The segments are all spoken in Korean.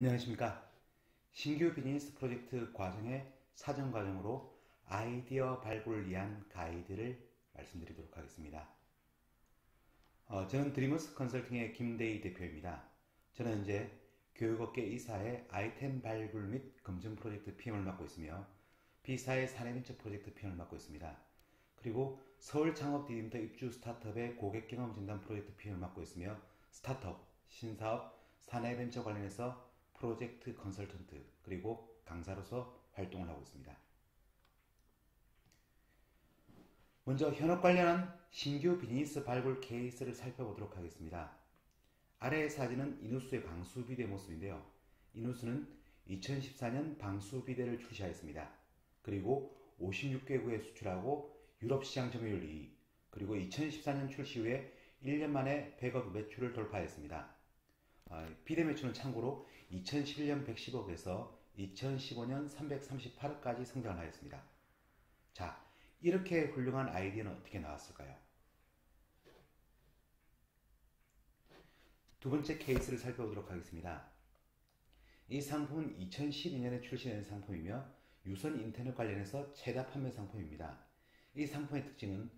안녕하십니까. 신규 비즈니스 프로젝트 과정의 사전 과정으로 아이디어 발굴을 위한 가이드를 말씀드리도록 하겠습니다. 저는 드리머스 컨설팅의 김대희 대표입니다. 저는 현재 교육업계 이사의 아이템 발굴 및 검증 프로젝트 PM을 맡고 있으며 B사의 사내벤처 프로젝트 PM을 맡고 있습니다. 그리고 서울 창업 디딤터 입주 스타트업의 고객 경험 진단 프로젝트 PM을 맡고 있으며 스타트업, 신사업, 사내벤처 관련해서 프로젝트 컨설턴트 그리고 강사로서 활동을 하고 있습니다. 먼저 현업 관련한 신규 비즈니스 발굴 케이스를 살펴보도록 하겠습니다. 아래의 사진은 이누스의 방수비대 모습인데요. 이누스는 2014년 방수비대를 출시하였습니다. 그리고 56개국에 수출하고 유럽 시장 점유율 2위, 그리고 2014년 출시 후에 1년 만에 100억 매출을 돌파했습니다. 비대 매출은 참고로 2011년 110억에서 2015년 338억까지 성장을 하였습니다. 자, 이렇게 훌륭한 아이디어는 어떻게 나왔을까요? 두 번째 케이스를 살펴보도록 하겠습니다. 이 상품은 2012년에 출시된 상품이며 유선 인터넷 관련해서 최다 판매 상품입니다. 이 상품의 특징은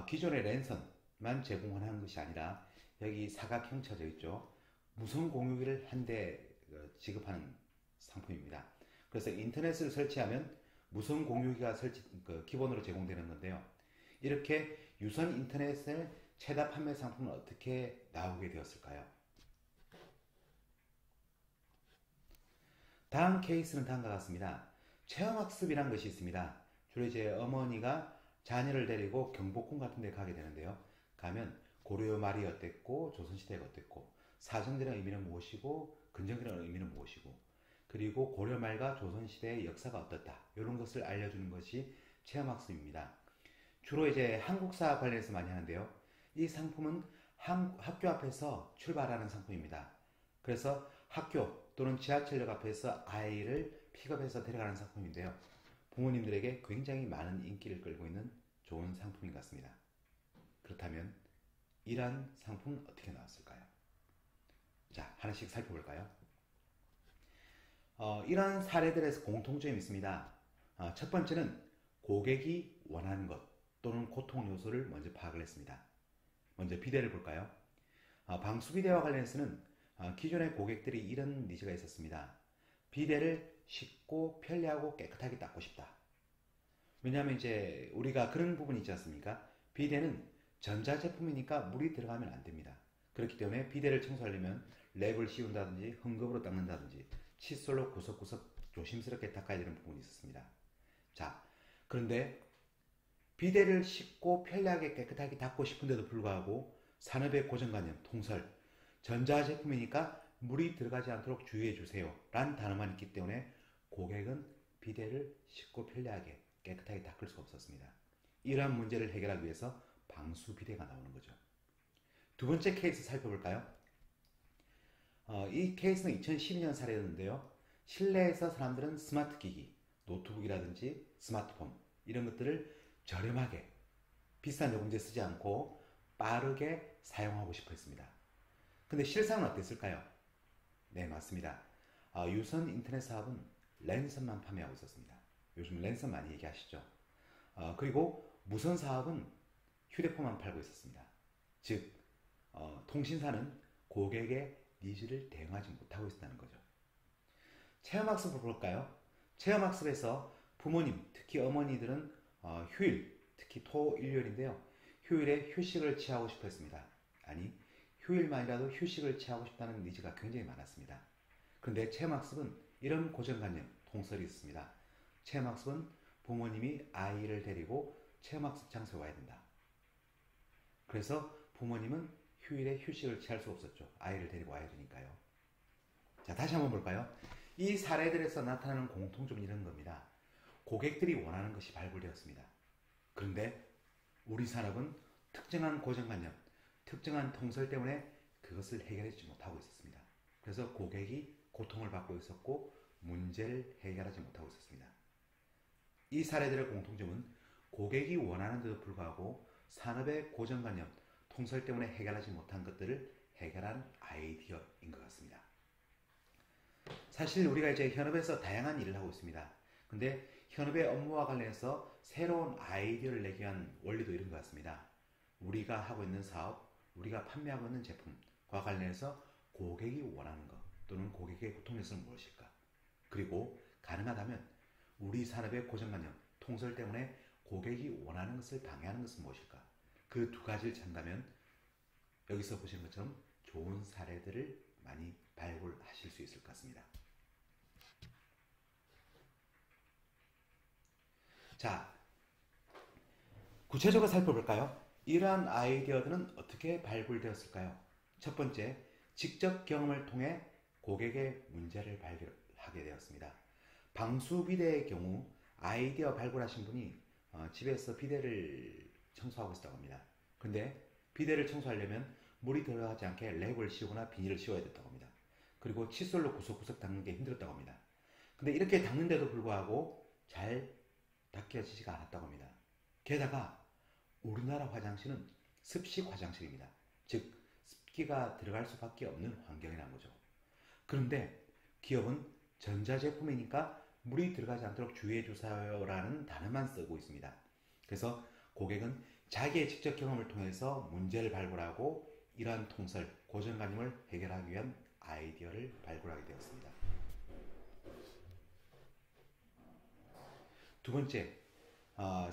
기존의 랜선만 제공하는 것이 아니라 여기 사각형 쳐져 있죠. 무선 공유기를 한 대 지급하는 상품입니다. 그래서 인터넷을 설치하면 무선 공유기가 기본으로 제공되는 건데요. 이렇게 유선 인터넷의 최다 판매 상품은 어떻게 나오게 되었을까요? 다음 케이스는 다음과 같습니다. 체험학습이라는 것이 있습니다. 주로 이제 어머니가 자녀를 데리고 경복궁 같은 데 가게 되는데요. 가면 고려 말이 어땠고 조선시대가 어땠고 사정되는 의미는 무엇이고 근정되는 의미는 무엇이고 그리고 고려 말과 조선시대의 역사가 어떻다 이런 것을 알려주는 것이 체험학습입니다. 주로 이제 한국사 관련해서 많이 하는데요. 이 상품은 학교 앞에서 출발하는 상품입니다. 그래서 학교 또는 지하철역 앞에서 아이를 픽업해서 데려가는 상품인데요. 부모님들에게 굉장히 많은 인기를 끌고 있는 좋은 상품인 것 같습니다. 그렇다면 이러한 상품은 어떻게 나왔을까요? 자, 하나씩 살펴볼까요? 이러한 사례들에서 공통점이 있습니다. 첫 번째는 고객이 원하는 것 또는 고통 요소를 먼저 파악을 했습니다. 먼저 비대를 볼까요? 방수 비대와 관련해서는 기존의 고객들이 이런 니즈가 있었습니다. 비대를 쉽고 편리하고 깨끗하게 닦고 싶다. 왜냐하면 이제 우리가 그런 부분이 있지 않습니까? 비대는 전자제품이니까 물이 들어가면 안 됩니다. 그렇기 때문에 비데를 청소하려면 랩을 씌운다든지 헝겊으로 닦는다든지 칫솔로 구석구석 조심스럽게 닦아야 되는 부분이 있었습니다. 자, 그런데 비데를 쉽고 편리하게 깨끗하게 닦고 싶은데도 불구하고 산업의 고정관념, 통설, 전자제품이니까 물이 들어가지 않도록 주의해 주세요 라는 단어만 있기 때문에 고객은 비데를 쉽고 편리하게 깨끗하게 닦을 수 없었습니다. 이러한 문제를 해결하기 위해서 방수 비데가 나오는 거죠. 두 번째 케이스 살펴볼까요? 이 케이스는 2012년 사례였는데요. 실내에서 사람들은 스마트 기기, 노트북이라든지 스마트폰 이런 것들을 저렴하게 비싼 요금제 쓰지 않고 빠르게 사용하고 싶어 했습니다. 근데 실상은 어땠을까요? 네, 맞습니다. 유선 인터넷 사업은 랜선만 판매하고 있었습니다. 요즘 랜선 많이 얘기하시죠? 그리고 무선 사업은 휴대폰만 팔고 있었습니다. 즉, 통신사는 고객의 니즈를 대응하지 못하고 있었다는 거죠. 체험학습을 볼까요? 체험학습에서 부모님, 특히 어머니들은 휴일, 특히 토, 일요일인데요. 휴일에 휴식을 취하고 싶어 했습니다. 아니, 휴일만이라도 휴식을 취하고 싶다는 니즈가 굉장히 많았습니다. 그런데 체험학습은 이런 고정관념, 통설이 있습니다. 체험학습은 부모님이 아이를 데리고 체험학습 장소에 와야 된다. 그래서 부모님은 휴일에 휴식을 취할 수 없었죠. 아이를 데리고 와야 되니까요. 자, 다시 한번 볼까요? 이 사례들에서 나타나는 공통점은 이런 겁니다. 고객들이 원하는 것이 발굴되었습니다. 그런데 우리 산업은 특정한 고정관념, 특정한 통설 때문에 그것을 해결하지 못하고 있었습니다. 그래서 고객이 고통을 받고 있었고 문제를 해결하지 못하고 있었습니다. 이 사례들의 공통점은 고객이 원하는데도 불구하고 산업의 고정관념, 통설 때문에 해결하지 못한 것들을 해결한 아이디어인 것 같습니다. 사실 우리가 이제 현업에서 다양한 일을 하고 있습니다. 근데 현업의 업무와 관련해서 새로운 아이디어를 내기 위한 원리도 이런 것 같습니다. 우리가 하고 있는 사업, 우리가 판매하고 있는 제품과 관련해서 고객이 원하는 것 또는 고객의 고통 요소는 무엇일까? 그리고 가능하다면 우리 산업의 고정관념, 통설 때문에 고객이 원하는 것을 방해하는 것은 무엇일까? 그 두 가지를 찾는다면 여기서 보시는 것처럼 좋은 사례들을 많이 발굴하실 수 있을 것 같습니다. 자, 구체적으로 살펴볼까요? 이러한 아이디어들은 어떻게 발굴되었을까요? 첫 번째, 직접 경험을 통해 고객의 문제를 발견하게 되었습니다. 방수 비데의 경우 아이디어 발굴하신 분이 집에서 비데를 청소하고 있었다고 합니다. 근데 비데를 청소하려면 물이 들어가지 않게 랩을 씌우거나 비닐을 씌워야 됐다고 합니다. 그리고 칫솔로 구석구석 닦는 게 힘들었다고 합니다. 근데 이렇게 닦는데도 불구하고 잘 닦여지지가 않았다고 합니다. 게다가 우리나라 화장실은 습식 화장실입니다. 즉 습기가 들어갈 수밖에 없는 환경이라는 거죠. 그런데 기업은 전자제품이니까 물이 들어가지 않도록 주의해 주세요라는 단어만 쓰고 있습니다. 그래서 고객은 자기의 직접 경험을 통해서 문제를 발굴하고 이러한 통설, 고정관념을 해결하기 위한 아이디어를 발굴하게 되었습니다. 두 번째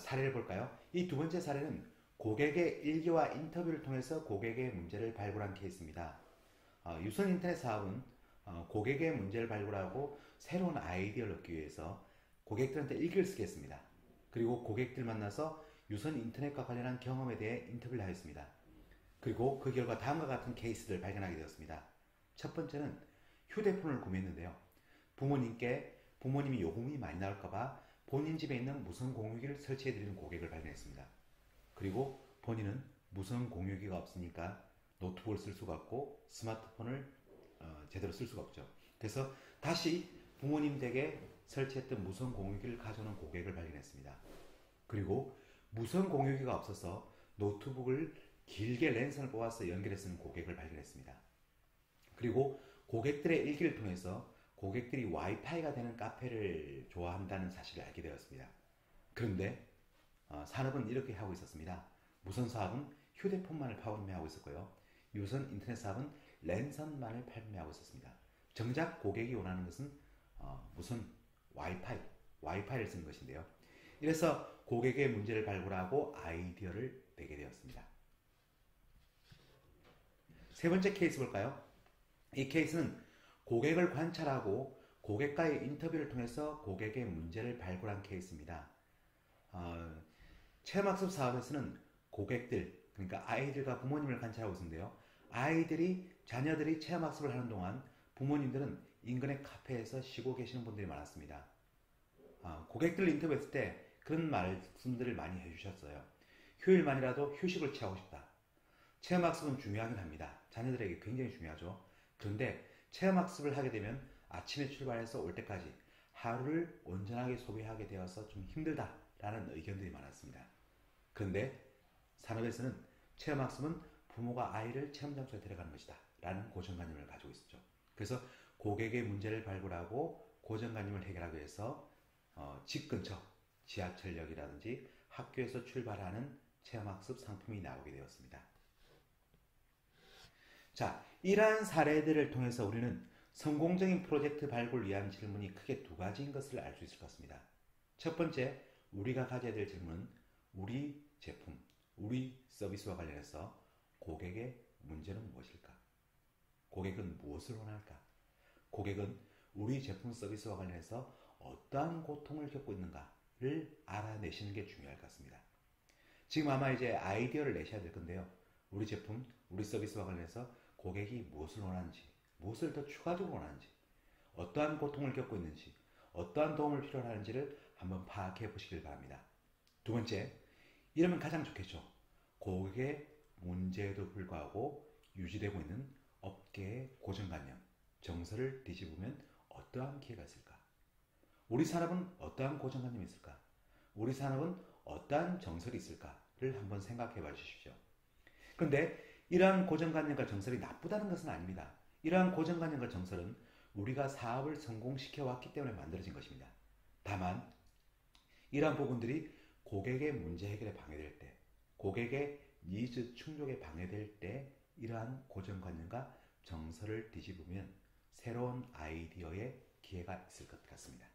사례를 볼까요? 이 두 번째 사례는 고객의 일기와 인터뷰를 통해서 고객의 문제를 발굴한 케이스입니다. 유선 인터넷 사업은 고객의 문제를 발굴하고 새로운 아이디어를 얻기 위해서 고객들한테 일기를 쓰겠습니다. 그리고 고객들 만나서 유선 인터넷과 관련한 경험에 대해 인터뷰를 하였습니다. 그리고 그 결과 다음과 같은 케이스를 발견하게 되었습니다. 첫 번째는 휴대폰을 구매했는데요. 부모님이 요금이 많이 나올까봐 본인 집에 있는 무선 공유기를 설치해드리는 고객을 발견했습니다. 그리고 본인은 무선 공유기가 없으니까 노트북을 쓸 수가 없고 스마트폰을 제대로 쓸 수가 없죠. 그래서 다시 부모님 댁에 설치했던 무선 공유기를 가져오는 고객을 발견했습니다. 그리고 무선 공유기가 없어서 노트북을 길게 랜선을 뽑아서 연결해 쓰는 고객을 발견했습니다. 그리고 고객들의 일기를 통해서 고객들이 와이파이가 되는 카페를 좋아한다는 사실을 알게 되었습니다. 그런데 산업은 이렇게 하고 있었습니다. 무선 사업은 휴대폰만을 판매하고 있었고요. 유선 인터넷 사업은 랜선만을 판매하고 있었습니다. 정작 고객이 원하는 것은 무선 와이파이를 쓰는 것인데요. 이래서 고객의 문제를 발굴하고 아이디어를 내게 되었습니다. 세 번째 케이스 볼까요? 이 케이스는 고객을 관찰하고 고객과의 인터뷰를 통해서 고객의 문제를 발굴한 케이스입니다. 체험학습 사업에서는 고객들, 그러니까 아이들과 부모님을 관찰하고 있는데요. 자녀들이 체험학습을 하는 동안 부모님들은 인근의 카페에서 쉬고 계시는 분들이 많았습니다. 고객들을 인터뷰했을 때 그런 말씀들을 많이 해주셨어요. 휴일만이라도 휴식을 취하고 싶다. 체험학습은 중요하긴 합니다. 자녀들에게 굉장히 중요하죠. 그런데 체험학습을 하게 되면 아침에 출발해서 올 때까지 하루를 온전하게 소비하게 되어서 좀 힘들다라는 의견들이 많았습니다. 그런데 산업에서는 체험학습은 부모가 아이를 체험장소에 데려가는 것이다 라는 고정관념을 가지고 있었죠. 그래서 고객의 문제를 발굴하고 고정관념을 해결하기 위해서 집 근처 지하철역이라든지 학교에서 출발하는 체험학습 상품이 나오게 되었습니다. 자, 이러한 사례들을 통해서 우리는 성공적인 프로젝트 발굴을 위한 질문이 크게 두 가지인 것을 알 수 있을 것 같습니다. 첫 번째, 우리가 가져야 될 질문은 우리 제품, 우리 서비스와 관련해서 고객의 문제는 무엇일까? 고객은 무엇을 원할까? 고객은 우리 제품 서비스와 관련해서 어떠한 고통을 겪고 있는가를 알아내시는 게 중요할 것 같습니다. 지금 아마 이제 아이디어를 내셔야 될 건데요. 우리 제품, 우리 서비스와 관련해서 고객이 무엇을 원하는지, 무엇을 더 추가적으로 원하는지, 어떠한 고통을 겪고 있는지, 어떠한 도움을 필요로 하는지를 한번 파악해 보시길 바랍니다. 두 번째, 이러면 가장 좋겠죠. 고객의 문제에도 불구하고 유지되고 있는 업계의 고정관념, 정서를 뒤집으면 어떠한 기회가 있을까? 우리 산업은 어떠한 고정관념이 있을까? 우리 산업은 어떠한 정설이 있을까를 한번 생각해 봐 주십시오. 그런데 이러한 고정관념과 정설이 나쁘다는 것은 아닙니다. 이러한 고정관념과 정설은 우리가 사업을 성공시켜 왔기 때문에 만들어진 것입니다. 다만 이러한 부분들이 고객의 문제 해결에 방해될 때, 고객의 니즈 충족에 방해될 때 이러한 고정관념과 정서를 뒤집으면 새로운 아이디어의 기회가 있을 것 같습니다.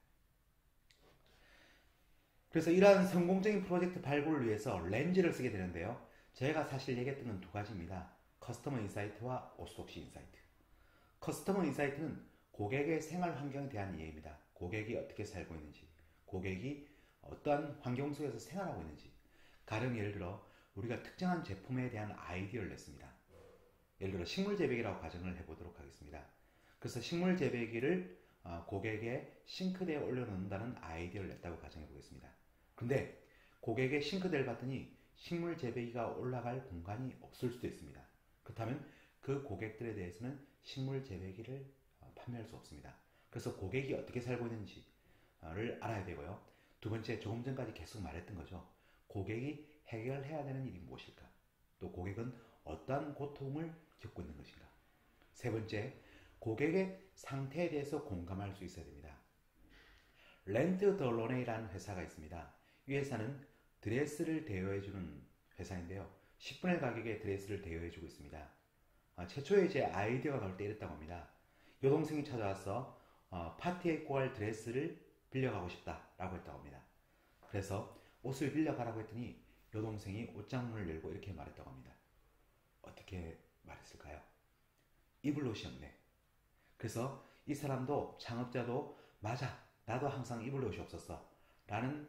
그래서 이러한 성공적인 프로젝트 발굴을 위해서 렌즈를 쓰게 되는데요. 제가 사실 얘기했던 건 두 가지입니다. 커스터머 인사이트와 오소독시 인사이트. 커스터머 인사이트는 고객의 생활 환경에 대한 이해입니다. 고객이 어떻게 살고 있는지, 고객이 어떠한 환경 속에서 생활하고 있는지. 가령 예를 들어 우리가 특정한 제품에 대한 아이디어를 냈습니다. 예를 들어 식물 재배기라고 가정을 해보도록 하겠습니다. 그래서 식물 재배기를 고객의 싱크대에 올려놓는다는 아이디어를 냈다고 가정해 보겠습니다. 근데 고객의 싱크대를 봤더니 식물 재배기가 올라갈 공간이 없을 수도 있습니다. 그렇다면 그 고객들에 대해서는 식물 재배기를 판매할 수 없습니다. 그래서 고객이 어떻게 살고 있는지를 알아야 되고요. 두 번째, 조금 전까지 계속 말했던 거죠. 고객이 해결해야 되는 일이 무엇일까? 또 고객은 어떠한 고통을 겪고 있는 것인가? 세 번째, 고객의 상태에 대해서 공감할 수 있어야 됩니다. 렌트 더 런웨이라는 회사가 있습니다. 이 회사는 드레스를 대여해주는 회사인데요. 10분의 1 가격에 드레스를 대여해주고 있습니다. 최초에 제 아이디어가 나올 때 이랬다고 합니다. 여동생이 찾아와서 파티에 입고 갈 드레스를 빌려가고 싶다라고 했다고 합니다. 그래서 옷을 빌려가라고 했더니 여동생이 옷장문을 열고 이렇게 말했다고 합니다. 어떻게 말했을까요? 입을 옷이 없네. 그래서 이 사람도, 창업자도, 맞아, 나도 항상 입을 옷이 없었어 라는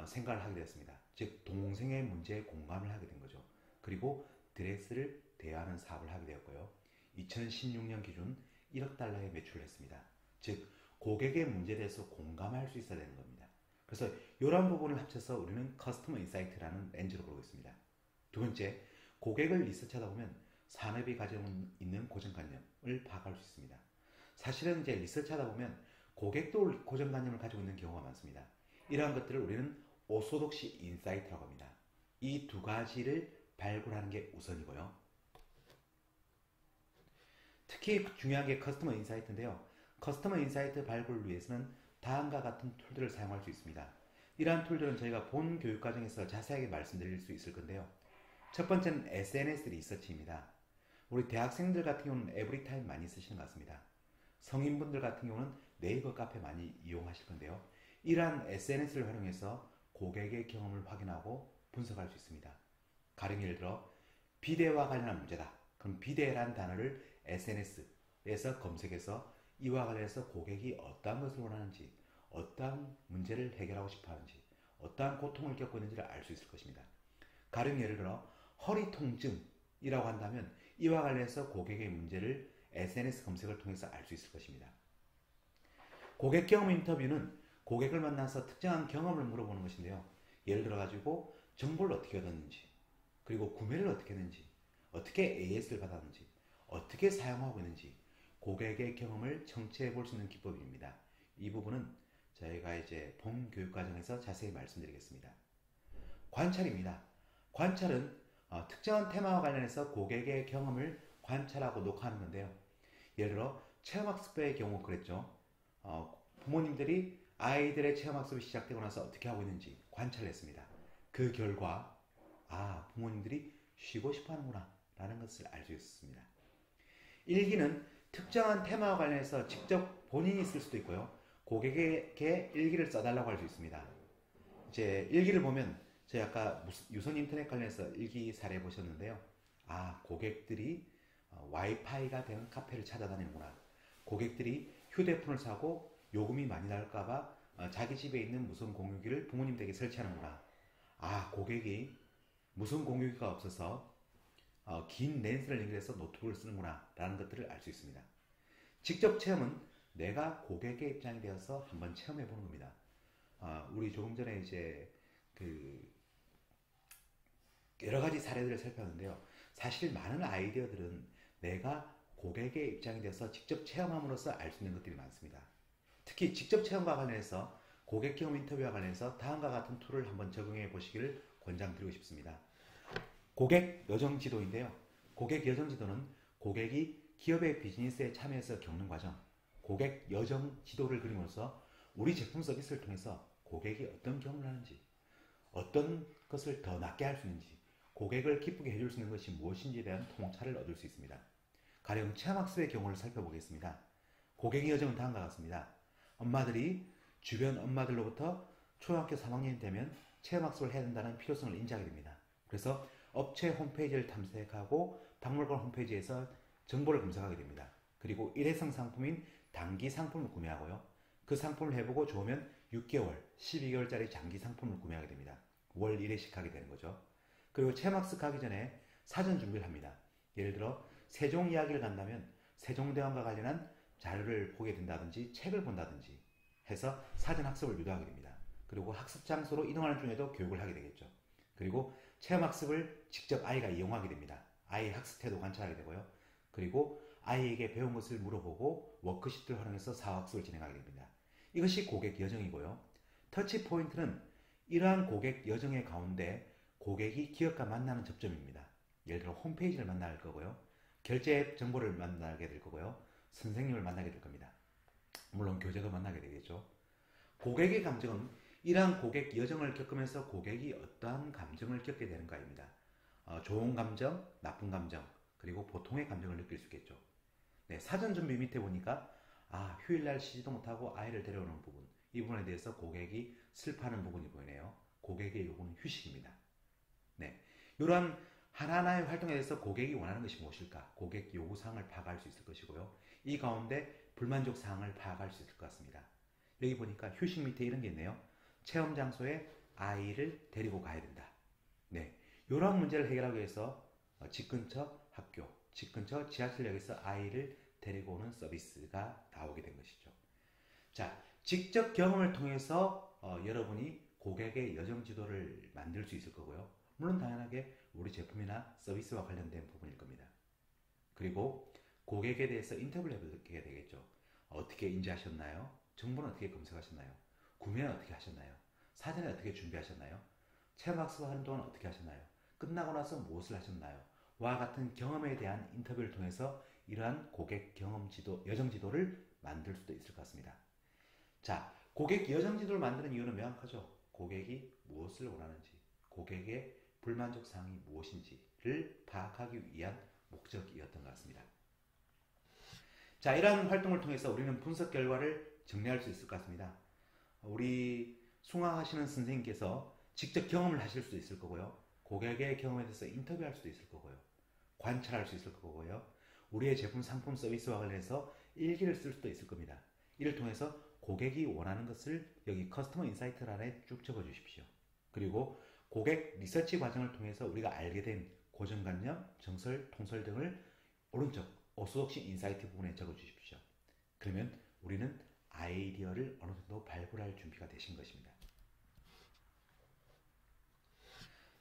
생각을 하게 되었습니다. 즉 동생의 문제에 공감을 하게 된 거죠. 그리고 드레스를 대여하는 사업을 하게 되었고요. 2016년 기준 1억 달러의 매출을 했습니다. 즉 고객의 문제에 대해서 공감할 수 있어야 되는 겁니다. 그래서 이런 부분을 합쳐서 우리는 커스터머 인사이트라는 렌즈로 보고 있습니다. 두 번째, 고객을 리서치하다 보면 산업이 가지고 있는 고정관념을 파악할 수 있습니다. 사실은 이제 리서치하다 보면 고객도 고정관념을 가지고 있는 경우가 많습니다. 이러한 것들을 우리는 오소독시 인사이트라고 합니다. 이 두 가지를 발굴하는 게 우선이고요. 특히 중요한 게 커스터머 인사이트인데요. 커스터머 인사이트 발굴을 위해서는 다음과 같은 툴들을 사용할 수 있습니다. 이러한 툴들은 저희가 본 교육과정에서 자세하게 말씀드릴 수 있을 건데요. 첫 번째는 SNS 리서치입니다. 우리 대학생들 같은 경우는 에브리타임 많이 쓰시는 것 같습니다. 성인분들 같은 경우는 네이버 카페 많이 이용하실 건데요. 이러한 SNS를 활용해서 고객의 경험을 확인하고 분석할 수 있습니다. 가령 예를 들어 비대와 관련한 문제다. 그럼 비대라는 단어를 SNS에서 검색해서 이와 관련해서 고객이 어떠한 것을 원하는지, 어떠한 문제를 해결하고 싶어 하는지, 어떠한 고통을 겪고 있는지를 알 수 있을 것입니다. 가령 예를 들어 허리 통증이라고 한다면 이와 관련해서 고객의 문제를 SNS 검색을 통해서 알 수 있을 것입니다. 고객 경험 인터뷰는 고객을 만나서 특정한 경험을 물어보는 것인데요. 예를 들어 가지고 정보를 어떻게 얻었는지, 그리고 구매를 어떻게 했는지, 어떻게 AS를 받았는지, 어떻게 사용하고 있는지 고객의 경험을 청취해 볼 수 있는 기법입니다. 이 부분은 저희가 이제 본 교육 과정에서 자세히 말씀드리겠습니다. 관찰입니다. 관찰은 특정한 테마와 관련해서 고객의 경험을 관찰하고 녹화하는 건데요. 예를 들어 체험학습의 경우 그랬죠. 부모님들이 아이들의 체험학습이 시작되고 나서 어떻게 하고 있는지 관찰을 했습니다. 그 결과 부모님들이 쉬고 싶어 하는구나 라는 것을 알 수 있었습니다. 일기는 특정한 테마와 관련해서 직접 본인이 쓸 수도 있고요. 고객에게 일기를 써달라고 할 수 있습니다. 이제 일기를 보면 저희 아까 유선 인터넷 관련해서 일기 사례 보셨는데요. 고객들이 와이파이가 되는 카페를 찾아다니는구나. 고객들이 휴대폰을 사고 요금이 많이 나올까봐 자기 집에 있는 무선 공유기를 부모님 댁에 설치하는구나. 고객이 무선 공유기가 없어서 긴 렌즈를 연결해서 노트북을 쓰는구나 라는 것들을 알 수 있습니다. 직접 체험은 내가 고객의 입장이 되어서 한번 체험해 보는 겁니다. 우리 조금 전에 이제 여러 가지 사례들을 살펴봤는데요. 사실 많은 아이디어들은 내가 고객의 입장이 되어서 직접 체험함으로써 알 수 있는 것들이 많습니다. 특히 직접 체험과 관련해서 고객 경험 인터뷰와 관련해서 다음과 같은 툴을 한번 적용해 보시기를 권장드리고 싶습니다. 고객 여정 지도인데요. 고객 여정 지도는 고객이 기업의 비즈니스에 참여해서 겪는 과정, 고객 여정 지도를 그림으로써 우리 제품 서비스를 통해서 고객이 어떤 경험을 하는지, 어떤 것을 더 낫게 할 수 있는지, 고객을 기쁘게 해줄 수 있는 것이 무엇인지에 대한 통찰을 얻을 수 있습니다. 가령 체험학습의 경우를 살펴보겠습니다. 고객의 여정은 다음과 같습니다. 엄마들이 주변 엄마들로부터 초등학교 3학년이 되면 체험학습을 해야 된다는 필요성을 인지하게 됩니다. 그래서 업체 홈페이지를 탐색하고 박물관 홈페이지에서 정보를 검색하게 됩니다. 그리고 일회성 상품인 단기 상품을 구매하고요. 그 상품을 해보고 좋으면 6개월, 12개월짜리 장기 상품을 구매하게 됩니다. 월 1회씩 하게 되는 거죠. 그리고 체험학습 가기 전에 사전 준비를 합니다. 예를 들어 세종 이야기를 간다면 세종대왕과 관련한 자료를 보게 된다든지 책을 본다든지 해서 사전 학습을 유도하게 됩니다. 그리고 학습 장소로 이동하는 중에도 교육을 하게 되겠죠. 그리고 체험학습을 직접 아이가 이용하게 됩니다. 아이의 학습 태도 관찰하게 되고요. 그리고 아이에게 배운 것을 물어보고 워크시트를 활용해서 사학습을 진행하게 됩니다. 이것이 고객 여정이고요. 터치 포인트는 이러한 고객 여정의 가운데 고객이 기업과 만나는 접점입니다. 예를 들어 홈페이지를 만날 거고요. 결제 정보를 만나게 될 거고요. 선생님을 만나게 될 겁니다. 물론 교재도 만나게 되겠죠. 고객의 감정은 이러한 고객 여정을 겪으면서 고객이 어떠한 감정을 겪게 되는가입니다. 좋은 감정, 나쁜 감정, 그리고 보통의 감정을 느낄 수 있겠죠. 네, 사전 준비 밑에 보니까 휴일날 쉬지도 못하고 아이를 데려오는 부분, 이 부분에 대해서 고객이 슬퍼하는 부분이 보이네요. 고객의 요구는 휴식입니다. 네, 이러한 하나하나의 활동에 대해서 고객이 원하는 것이 무엇일까? 고객 요구사항을 파악할 수 있을 것이고요. 이 가운데 불만족 사항을 파악할 수 있을 것 같습니다. 여기 보니까 휴식 밑에 이런 게 있네요. 체험 장소에 아이를 데리고 가야 된다. 네, 이러한 문제를 해결하기 위해서 집 근처 학교, 집 근처 지하철역에서 아이를 데리고 오는 서비스가 나오게 된 것이죠. 자, 직접 경험을 통해서 여러분이 고객의 여정 지도를 만들 수 있을 거고요. 물론 당연하게 우리 제품이나 서비스와 관련된 부분일 겁니다. 그리고 고객에 대해서 인터뷰를 해보게 되겠죠. 어떻게 인지하셨나요? 정보는 어떻게 검색하셨나요? 구매는 어떻게 하셨나요? 사전에 어떻게 준비하셨나요? 체험학습 하는 동안 어떻게 하셨나요? 끝나고 나서 무엇을 하셨나요? 와 같은 경험에 대한 인터뷰를 통해서 이러한 고객 경험 지도, 여정 지도를 만들 수도 있을 것 같습니다. 자, 고객 여정 지도를 만드는 이유는 명확하죠. 고객이 무엇을 원하는지, 고객의 불만족 사항이 무엇인지를 파악하기 위한 목적이었던 것 같습니다. 자, 이러한 활동을 통해서 우리는 분석 결과를 정리할 수 있을 것 같습니다. 우리 숭화하시는 선생님께서 직접 경험을 하실 수도 있을 거고요. 고객의 경험에 대해서 인터뷰할 수도 있을 거고요. 관찰할 수 있을 거고요. 우리의 제품, 상품, 서비스와 관련해서 일기를 쓸 수도 있을 겁니다. 이를 통해서 고객이 원하는 것을 여기 커스터머 인사이트欄에 쭉 적어 주십시오. 그리고 고객 리서치 과정을 통해서 우리가 알게 된 고정관념, 정설, 통설 등을 오른쪽 오소독시 인사이트 부분에 적어 주십시오. 그러면 우리는 아이디어를 어느 정도 발굴할 준비가 되신 것입니다.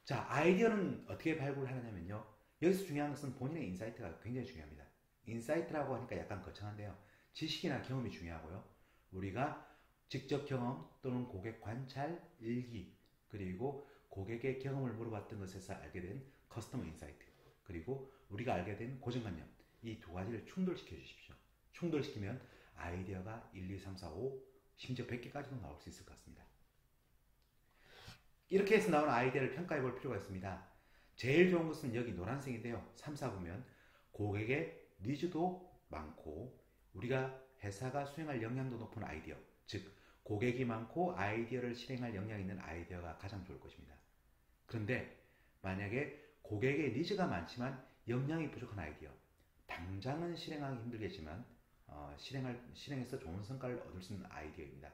자, 아이디어는 어떻게 발굴하느냐면요. 여기서 중요한 것은 본인의 인사이트가 굉장히 중요합니다. 인사이트라고 하니까 약간 거창한데요. 지식이나 경험이 중요하고요. 우리가 직접 경험 또는 고객 관찰, 일기, 그리고 고객의 경험을 물어봤던 것에서 알게 된 커스터머 인사이트, 그리고 우리가 알게 된 고정관념, 이 두 가지를 충돌시켜 주십시오. 충돌시키면 아이디어가 1, 2, 3, 4, 5, 심지어 100개까지도 나올 수 있을 것 같습니다. 이렇게 해서 나온 아이디어를 평가해 볼 필요가 있습니다. 제일 좋은 것은 여기 노란색인데요. 3, 4 보면 고객의 니즈도 많고 우리가 회사가 수행할 역량도 높은 아이디어, 즉 고객이 많고 아이디어를 실행할 역량 있는 아이디어가 가장 좋을 것입니다. 그런데 만약에 고객의 니즈가 많지만 역량이 부족한 아이디어, 당장은 실행하기 힘들겠지만 실행해서 좋은 성과를 얻을 수 있는 아이디어입니다.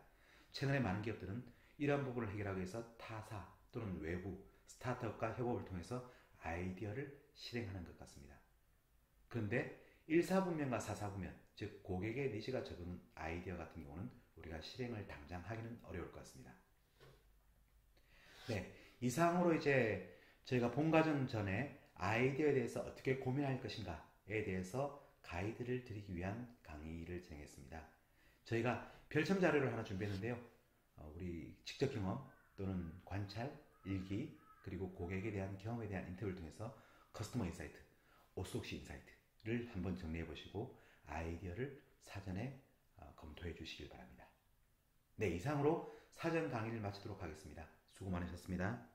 최근에 많은 기업들은 이러한 부분을 해결하기 위해서 타사 또는 외부 스타트업과 협업을 통해서 아이디어를 실행하는 것 같습니다. 그런데 1사분면과 4사분면, 즉 고객의 니즈가 적은 아이디어 같은 경우는 우리가 실행을 당장 하기는 어려울 것 같습니다. 네, 이상으로 이제 저희가 본과정 전에 아이디어에 대해서 어떻게 고민할 것인가에 대해서 가이드를 드리기 위한 강의를 진행했습니다. 저희가 별첨 자료를 하나 준비했는데요. 우리 직접 경험 또는 관찰, 일기, 그리고 고객에 대한 경험에 대한 인터뷰를 통해서 커스터머 인사이트, 오소독시 인사이트를 한번 정리해 보시고 아이디어를 사전에 검토해 주시길 바랍니다. 네, 이상으로 사전 강의를 마치도록 하겠습니다. 수고 많으셨습니다.